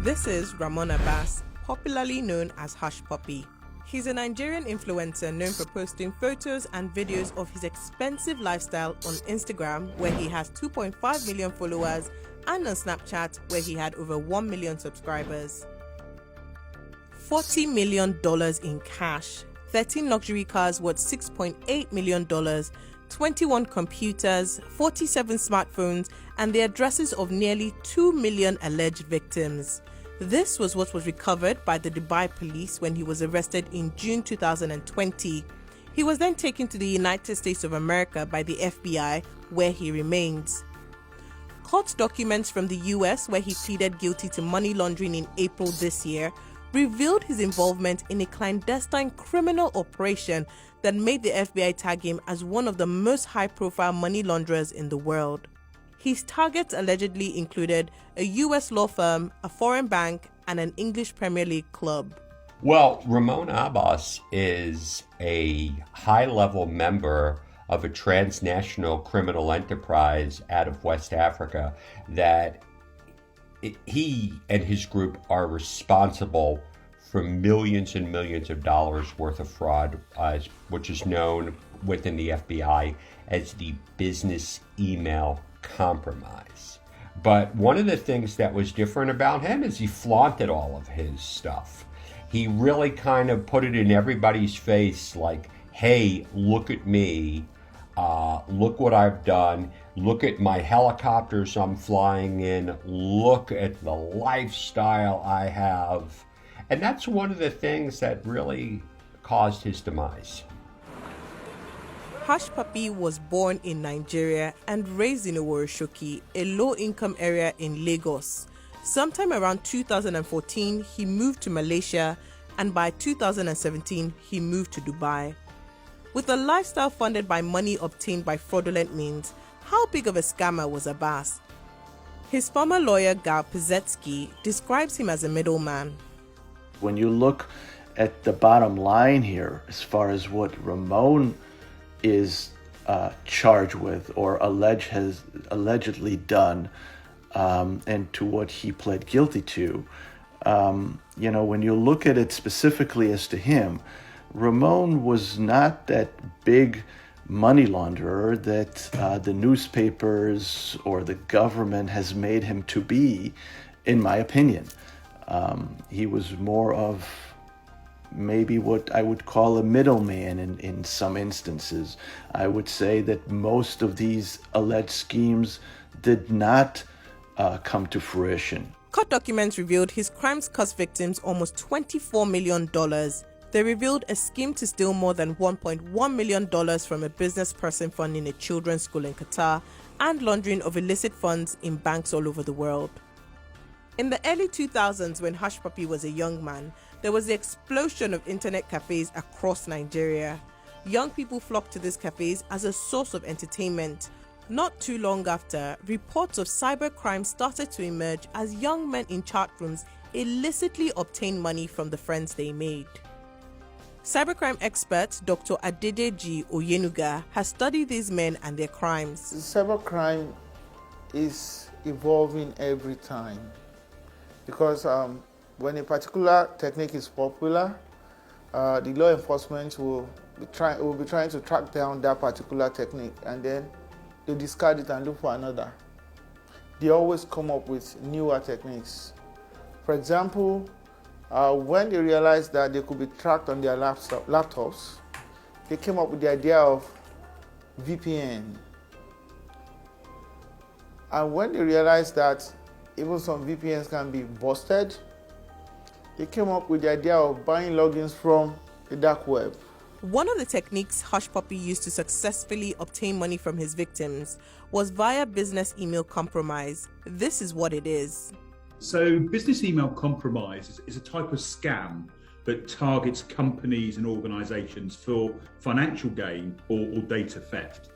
This is Ramon Abbas, popularly known as Hushpuppi. He's a Nigerian influencer known for posting photos and videos of his expensive lifestyle on Instagram, where he has 2.5 million followers, and on Snapchat, where he had over 1 million subscribers. $40 million in cash, 13 luxury cars worth $6.8 million, 21 computers, 47 smartphones, and the addresses of nearly 2 million alleged victims. This was what was recovered by the Dubai police when he was arrested in June 2020. He was then taken to the United States of America by the FBI, where he remains. Court documents from the US, where he pleaded guilty to money laundering in April this year, revealed his involvement in a clandestine criminal operation that made the FBI tag him as one of the most high-profile money launderers in the world. His targets allegedly included a US law firm, a foreign bank, and an English Premier League club. Well, Ramon Abbas is a high-level member of a transnational criminal enterprise out of West Africa that he and his group are responsible for millions and millions of dollars worth of fraud, which is known within the FBI as the business email compromise. But one of the things that was different about him is he flaunted all of his stuff. He really kind of put it in everybody's face like, hey, look at me. Look what I've done. Look at my helicopters I'm flying in. Look at the lifestyle I have. And that's one of the things that really caused his demise. Hushpuppi was born in Nigeria and raised in Oworoshoki, a low-income area in Lagos. Sometime around 2014, he moved to Malaysia, and by 2017, he moved to Dubai. With a lifestyle funded by money obtained by fraudulent means, how big of a scammer was Abbas? His former lawyer, Gal Pizetsky, describes him as a middleman. When you look at the bottom line here, as far as what Ramon is charged with or has allegedly done, and to what he pled guilty to, when you look at it specifically as to him, Ramon was not that big money launderer that the newspapers or the government has made him to be, in my opinion. He was more of maybe what I would call a middleman in some instances. I would say that most of these alleged schemes did not come to fruition. Court documents revealed his crimes cost victims almost $24 million. They revealed a scheme to steal more than $1.1 million from a business person funding a children's school in Qatar and laundering of illicit funds in banks all over the world. In the early 2000s, when Hushpuppi was a young man, there was the explosion of internet cafes across Nigeria. Young people flocked to these cafes as a source of entertainment. Not too long after, reports of cybercrime started to emerge as young men in chat rooms illicitly obtained money from the friends they made. Cybercrime expert Dr. Adedeji Oyenuga has studied these men and their crimes. Cybercrime is evolving every time because when a particular technique is popular, the law enforcement will be trying to track down that particular technique, and then they discard it and look for another. They always come up with newer techniques. For example, when they realized that they could be tracked on their laptops, they came up with the idea of VPN. And when they realized that even some VPNs can be busted, they came up with the idea of buying logins from the dark web. One of the techniques Hushpuppi used to successfully obtain money from his victims was via business email compromise. This is what it is. So business email compromise is a type of scam that targets companies and organizations for financial gain or data theft.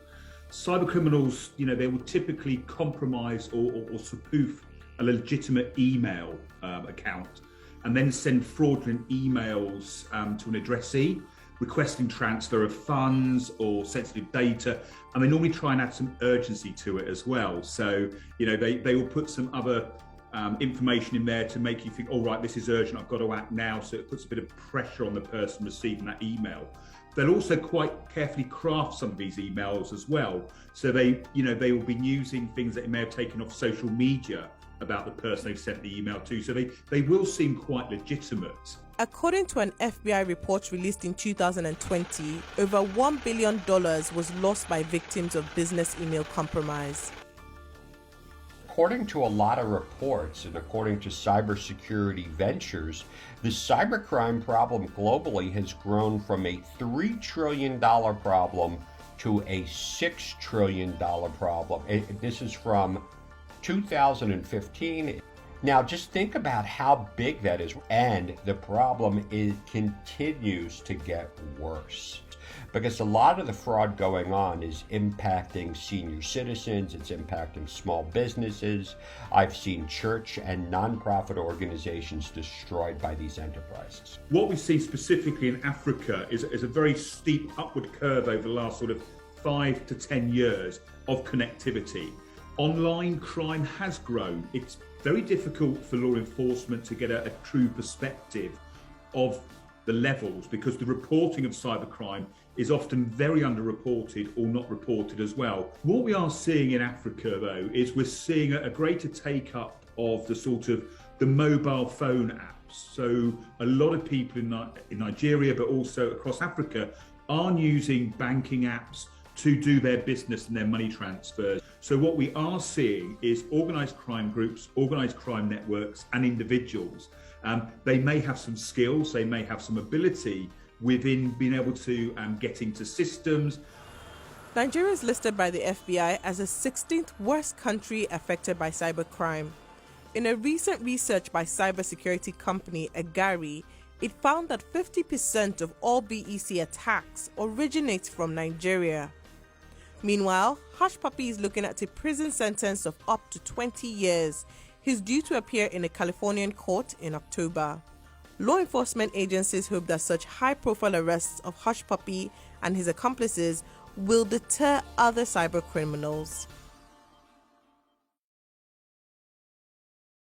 Cyber criminals, they will typically compromise or spoof a legitimate email account and then send fraudulent emails to an addressee requesting transfer of funds or sensitive data, and they normally try and add some urgency to it as well. So, they will put some other information in there to make you think, all right, this is urgent, I've got to act now. So it puts a bit of pressure on the person receiving that email. They'll also quite carefully craft some of these emails as well. So they will be using things that they may have taken off social media about the person they've sent the email to. So they will seem quite legitimate. According to an FBI report released in 2020, over $1 billion was lost by victims of business email compromise. According to a lot of reports and according to Cybersecurity Ventures, the cybercrime problem globally has grown from a $3 trillion problem to a $6 trillion problem. This is from 2015. Now just think about how big that is, and the problem continues to get worse. Because a lot of the fraud going on is impacting senior citizens, it's impacting small businesses. I've seen church and nonprofit organizations destroyed by these enterprises. What we've seen specifically in Africa is a very steep upward curve over the last sort of 5 to 10 years of connectivity. Online crime has grown. It's very difficult for law enforcement to get a true perspective of the levels, because the reporting of cybercrime is often very underreported or not reported as well. What we are seeing in Africa, though, is we're seeing a greater take-up of the mobile phone apps. So a lot of people in Nigeria, but also across Africa, are using banking apps to do their business and their money transfers. So what we are seeing is organised crime groups, organised crime networks and individuals. They may have some skills, they may have some ability within being able to get into systems. Nigeria is listed by the FBI as the 16th worst country affected by cybercrime. In a recent research by cybersecurity company Agari, it found that 50% of all BEC attacks originate from Nigeria. Meanwhile, Hushpuppi is looking at a prison sentence of up to 20 years. He's due to appear in a Californian court in October. Law enforcement agencies hope that such high-profile arrests of Hushpuppi and his accomplices will deter other cybercriminals.